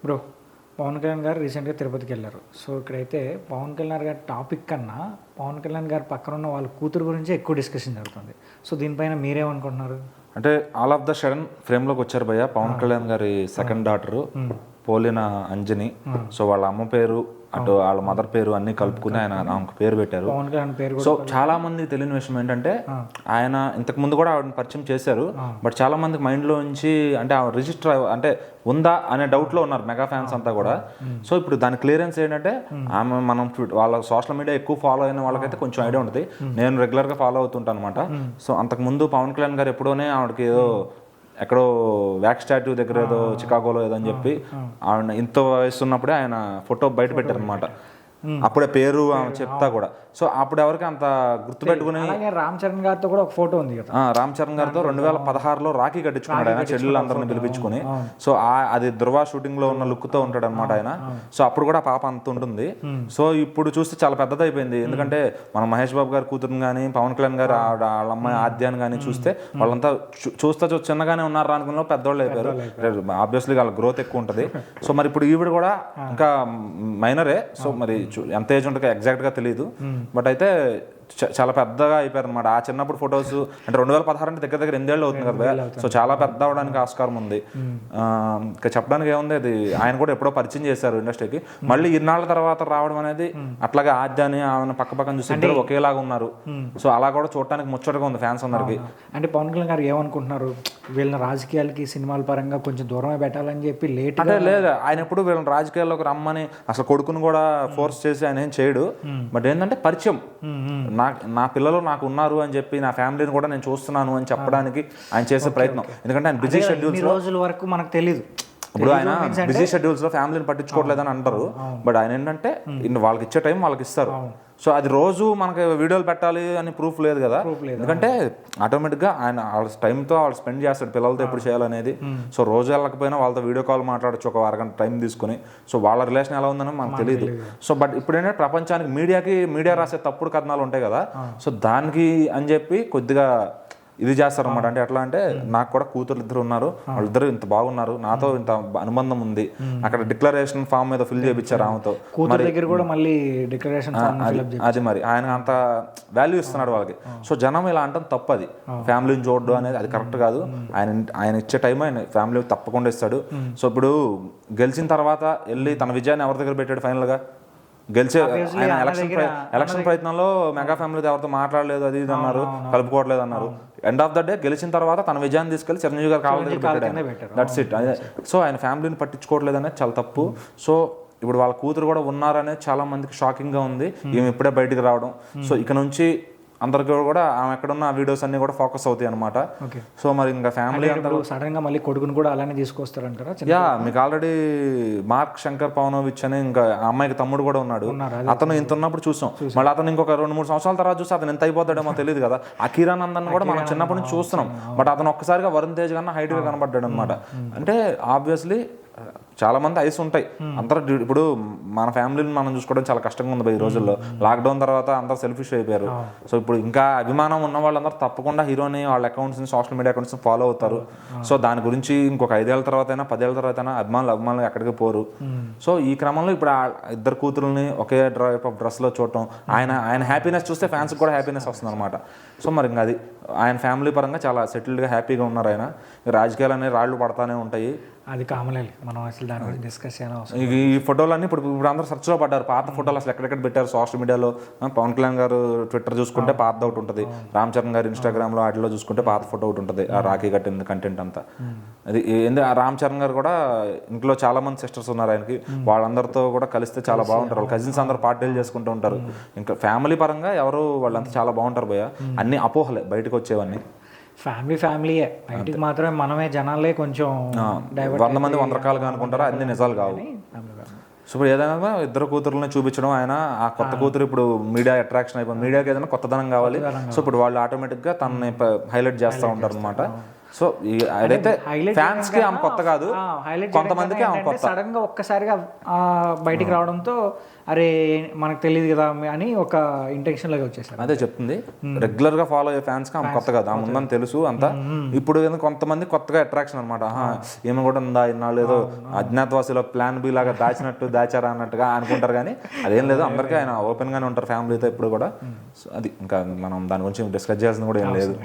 Bro, Pawan Kalyan గారు రీసెంట్గా తిరుపతికి వెళ్ళారు. సో ఇక్కడైతే పవన్ కళ్యాణ్ గారి టాపిక్ కన్నా పవన్ కళ్యాణ్ గారి పక్కన ఉన్న వాళ్ళ కూతురు గురించి ఎక్కువ డిస్కషన్ జరుగుతుంది. సో దీనిపైన మీరేమనుకుంటున్నారు? అంటే ఆల్ ఆఫ్ ద సడన్ ఫ్రేమ్లోకి వచ్చారు భయ్య పవన్ కళ్యాణ్ గారి సెకండ్ డాటరు పోలిన అంజని. సో వాళ్ళ అమ్మ పేరు అటు వాళ్ళ మదర్ పేరు అన్ని కలుపుకుని ఆయన ఆమెకు పేరు పెట్టారు. పవన్ కళ్యాణ్ పేరు సో చాలా మందికి తెలియని విషయం ఏంటంటే ఆయన ఇంతకు ముందు కూడా ఆవిడని పరిచయం చేశారు. బట్ చాలా మందికి మైండ్లో నుంచి అంటే ఆవిడ రిజిస్టర్ అంటే ఉందా అనే డౌట్లో ఉన్నారు మెగా ఫ్యాన్స్ అంతా కూడా. సో ఇప్పుడు దాని క్లియరెన్స్ ఏంటంటే ఆమె మనం వాళ్ళ సోషల్ మీడియా ఎక్కువ ఫాలో అయిన వాళ్ళకైతే కొంచెం ఐడియా ఉంటుంది. నేను రెగ్యులర్గా ఫాలో అవుతుంటాను అనమాట. సో అంతకుముందు పవన్ కళ్యాణ్ గారు ఎప్పుడోనే ఆవిడకి ఏదో ఎక్కడో వ్యాక్ స్టాట్యూ దగ్గర ఏదో చికాగోలో ఏదో అని చెప్పి ఆవిడ ఇంత వయసు ఉన్నప్పుడే ఆయన ఫోటో బయట పెట్టారు అనమాట. అప్పుడే పేరు చెప్తా కూడా. సో అప్పుడు ఎవరికి అంత గుర్తుపెట్టుకుని రామ్ చరణ్ గారితో కూడా ఒక ఫోటో ఉంది కదా. రామ్ చరణ్ గారితో 2016లో రాఖీ కట్టించుకున్నాడు ఆయన చెల్లెళ్ళందరిని పిలిపించుకుని. సో అది ధృవ షూటింగ్ లో ఉన్న లుక్ తో ఉంటాడు అనమాట ఆయన. సో అప్పుడు కూడా పాప అంత ఉంటుంది. సో ఇప్పుడు చూస్తే చాలా పెద్దది అయిపోయింది. ఎందుకంటే మనం మహేష్ బాబు గారి కూతురుని కానీ పవన్ కళ్యాణ్ గారు వాళ్ళ అమ్మాయి ఆద్యాన్ని కానీ చూస్తే వాళ్ళంతా చూస్తే చిన్నగానే ఉన్నారు అనుకున్న పెద్దవాళ్ళు అయిపోయారు. ఆబ్వియస్లీ వాళ్ళ గ్రోత్ ఎక్కువ ఉంటుంది. సో మరి ఇప్పుడు ఈవిడ కూడా ఇంకా మైనరే. సో మరి ఎంత ఏజ్ ఉంటుంది ఎగ్జాక్ట్ గా తెలియదు. బట్ అయితే చాలా పెద్దగా అయిపోయారు అనమాట. ఆ చిన్నప్పుడు ఫొటోస్ అంటే 2016 అంటే దగ్గర దగ్గర 8 ఏళ్ళు అవుతుంది కదా. సో చాలా పెద్ద అవడానికి ఆస్కారం ఉంది. ఇంకా చెప్పడానికి ఏముంది, అది ఆయన కూడా ఎప్పుడో పరిచయం చేశారు ఇండస్ట్రీకి. మళ్ళీ ఇన్నాళ్ళ తర్వాత రావడం అనేది అట్లాగే ఆద్యాన్ని ఆమె పక్క పక్కన చూసి ఇద్దరు ఒకేలాగా ఉన్నారు. సో అలా కూడా చూడటానికి ముచ్చటగా ఉంది ఫ్యాన్స్ అందరికి. అంటే పవన్ కళ్యాణ్ గారు ఏమనుకుంటున్నారు, వీళ్ళని రాజకీయాలకి సినిమాల పరంగా కొంచెం దూరమే పెట్టాలని చెప్పి లేట్ అంటే లేదు, ఆయన ఎప్పుడు వీళ్ళని రాజకీయాల్లోకి రమ్మని అసలు కొడుకుని కూడా ఫోర్స్ చేసి ఆయన ఏం చేయడు. బట్ ఏంటంటే పరిచయం, నా పిల్లలు నాకు ఉన్నారు అని చెప్పి నా ఫ్యామిలీని కూడా నేను చూస్తున్నాను అని చెప్పడానికి ఆయన చేసే ప్రయత్నం. ఎందుకంటే ఆయన బిజీ షెడ్యూల్స్ రోజుల వరకు మనకు తెలియదు. ఇప్పుడు ఆయన బిజీ షెడ్యూల్స్ లో ఫ్యామిలీని పట్టించుకోవట్లేదని అంటారు. బట్ ఆయన ఏంటంటే వాళ్ళకి ఇచ్చే టైం వాళ్ళకి ఇస్తారు. సో అది రోజు మనకి వీడియోలు పెట్టాలి అని ప్రూఫ్ లేదు కదా. ఎందుకంటే ఆటోమేటిక్గా ఆయన వాళ్ళ టైంతో వాళ్ళు స్పెండ్ చేస్తాడు పిల్లలతో ఎప్పుడు చేయాలనేది. సో రోజు వెళ్ళకపోయినా వాళ్ళతో వీడియో కాల్ మాట్లాడచ్చు ఒక అరగంట టైం తీసుకుని. సో వాళ్ళ రిలేషన్ ఎలా ఉందని మనకు తెలియదు. సో బట్ ఇప్పుడు ఏంటంటే ప్రపంచానికి మీడియా రాసే తప్పుడు కథనాలు ఉంటాయి కదా. సో దానికి అని చెప్పి కొద్దిగా ఇది చేస్తారన్నమాట. అంటే ఎట్లా అంటే నాకు కూడా కూతురు ఇద్దరు ఉన్నారు, వాళ్ళిద్దరు ఇంత బాగున్నారు, నాతో ఇంత అనుబంధం ఉంది. అక్కడ డిక్లరేషన్ ఫామ్ మీద ఫిల్ చేయించారు ఆమెతో. అది మరి ఆయన అంత వాల్యూ ఇస్తున్నాడు వాళ్ళకి. సో జనం ఇలా అంటాం తప్పు. అది ఫ్యామిలీని చూడడం అనేది అది కరెక్ట్ కాదు. ఆయన ఇచ్చే టైం ఆయన ఫ్యామిలీ తప్పకుండా ఇస్తాడు. సో ఇప్పుడు గెలిచిన తర్వాత వెళ్ళి తన విజయాన్ని ఎవరి దగ్గర పెట్టాడు ఫైనల్ గా గెలిచే ఆయన ఎలక్షన్ ప్రయత్నంలో మెగా ఫ్యామిలీతో ఎవరితో మాట్లాడలేదు, అది ఇది అన్నారు, కలుపుకోవట్లేదు అన్నారు. ఎండ్ ఆఫ్ ద డే గెలిచిన తర్వాత తన విజయాన్ని తీసుకెళ్లి చిరంజీవి గారు కాళ్ళ దగ్గర పెట్టాడు. That's it. సో ఆయన ఫ్యామిలీని పట్టించుకోవట్లేదు అనేది చాలా తప్పు. సో ఇప్పుడు వాళ్ళ కూతురు కూడా ఉన్నారనేది చాలా మందికి షాకింగ్ గా ఉంది. ఈమె ఇప్పుడే బయటికి రావడం. సో ఇక నుంచి అందరికి కూడా ఆమె ఎక్కడున్న వీడియోస్ అన్ని కూడా ఫోకస్ అవుతాయి అనమాట. సో మరి ఇంకా ఫ్యామిలీ అందరూ సడన్ గా మళ్ళీ కొడుకుని కూడా అలానే తీసుకొస్తారంటారా? యా, మీకు ఆల్రెడీ మార్క్ శంకర్ పవనోవిచ్ అని ఇంకా అమ్మాయికి తమ్ముడు కూడా ఉన్నాడు. అతను ఇంత ఉన్నప్పుడు చూసాం. మళ్ళీ అతను ఇంకొక 2-3 సంవత్సరాల తర్వాత చూస్తే అతను ఎంత అయిపోతాడేమో తెలియదు కదా. ఆ కిరానందన్ కూడా మనం చిన్నప్పటి నుంచి చూస్తున్నాం. బట్ అతను ఒక్కసారిగా వరుణ్ తేజ్ కన్నా హైట్ గా కనబడ్డాడు అనమాట. అంటే ఆబ్వియస్లీ చాలా మంది ఐస్ ఉంటాయి. అందరూ ఇప్పుడు మన ఫ్యామిలీని మనం చూసుకోవడం చాలా కష్టంగా ఉంది ఈ రోజుల్లో. లాక్డౌన్ తర్వాత అందరూ సెల్ఫిష్ అయిపోయారు. సో ఇప్పుడు ఇంకా అభిమానం ఉన్న వాళ్ళందరూ తప్పకుండా హీరోని వాళ్ళ అకౌంట్స్ ని సోషల్ మీడియా అకౌంట్స్ ఫాలో అవుతారు. సో దాని గురించి ఇంకొక 5 ఏళ్ల తర్వాత అయినా 10 ఏళ్ల తర్వాత అయినా అభిమానులు ఎక్కడికి పోరు. సో ఈ క్రమంలో ఇప్పుడు ఇద్దరు కూతురుని ఒకే టైప్ ఆఫ్ డ్రెస్ లో చూడటం, ఆయన హ్యాపీనెస్ చూస్తే ఫ్యాన్స్ కూడా హ్యాపీనెస్ వస్తుంది అనమాట. సో మరి ఇంకా అది ఆయన ఫ్యామిలీ పరంగా చాలా సెటిల్డ్గా హ్యాపీగా ఉన్నారు. ఆయన రాజకీయాలు అనేవి రాళ్ళు పడతానే ఉంటాయి. అది కామన్. మనం అసలు దాని గురించి డిస్కస్ చేయాలి. ఈ ఫోటోలన్నీ ఇప్పుడు అందరూ సర్చ్లో పడ్డారు. పాత ఫోటోలు అసలు ఎక్కడెక్కడ పెట్టారు సోషల్ మీడియాలో. పవన్ కళ్యాణ్ గారు ట్విట్టర్ చూసుకుంటే పాత ఒకటి ఉంటుంది, రామ్ చరణ్ గారు ఇన్స్టాగ్రామ్లో వాటిలో చూసుకుంటే పాత ఫోటో ఒకటి ఉంటుంది. ఆ రాఖీ కట్టిన కంటెంట్ అంతా అది ఆ రామ్ చరణ్ గారు కూడా ఇంట్లో చాలా మంది సిస్టర్స్ ఉన్నారు ఆయనకి. వాళ్ళందరితో కూడా కలిస్తే చాలా బాగుంటారు. వాళ్ళ కజిన్స్ అందరూ పార్టీలు చేసుకుంటూ ఉంటారు. ఇంకా ఫ్యామిలీ పరంగా ఎవరు వాళ్ళంతా చాలా బాగుంటారు భయ్య. అన్ని అపోహలే బయటకు వచ్చేవన్నీ. ఫ్యామిలీయే బయటికి మాత్రమే మనమే జనాలే కొంచెం 100 మంది 100 రకాలుగా అనుకుంటారా, అన్ని నిజాలు కావు. సో ఇప్పుడు ఏదైనా ఇద్దరు కూతురుని చూపించడం, ఆయన ఆ కొత్త కూతురు ఇప్పుడు మీడియా అట్రాక్షన్ అయిపోయింది. మీడియాకి ఏదైనా కొత్తదనం కావాలి. సో ఇప్పుడు వాళ్ళు ఆటోమేటిక్గా తనని హైలైట్ చేస్తూ ఉంటారు అనమాట. సో అదైతే ఫ్యాన్స్ కి ఆమె కొత్త కాదు, కొంతమందికి ఆమె కొత్త. సడన్ గా ఒక్కసారిగా బయటికి రావడంతో అరే మనకు తెలియదు కదా అని ఒక ఇంటెన్షన్ లాగా వచ్చేసారు. అదే చెప్తుంది, రెగ్యులర్ గా ఫాలో అయ్యే ఫ్యాన్స్ కి ఆమె కొత్త కాదు, ఆమె ఉందని తెలుసు అంతా. ఇప్పుడు కొంతమంది కొత్తగా అట్రాక్షన్ అనమాట, ఏమో కూడా ఉందా ఇన్నాళ్ళు ఏదో అజ్ఞాతవాసిలో ప్లాన్ బి లాగా దాచారా అన్నట్టుగా అనుకుంటారు. కానీ అదేం లేదు, అందరికీ ఆయన ఓపెన్ గానే ఉంటారు ఫ్యామిలీతో ఇప్పుడు కూడా. అది ఇంకా మనం దాని గురించి డిస్కస్ చేయాల్సింది కూడా ఏం లేదు.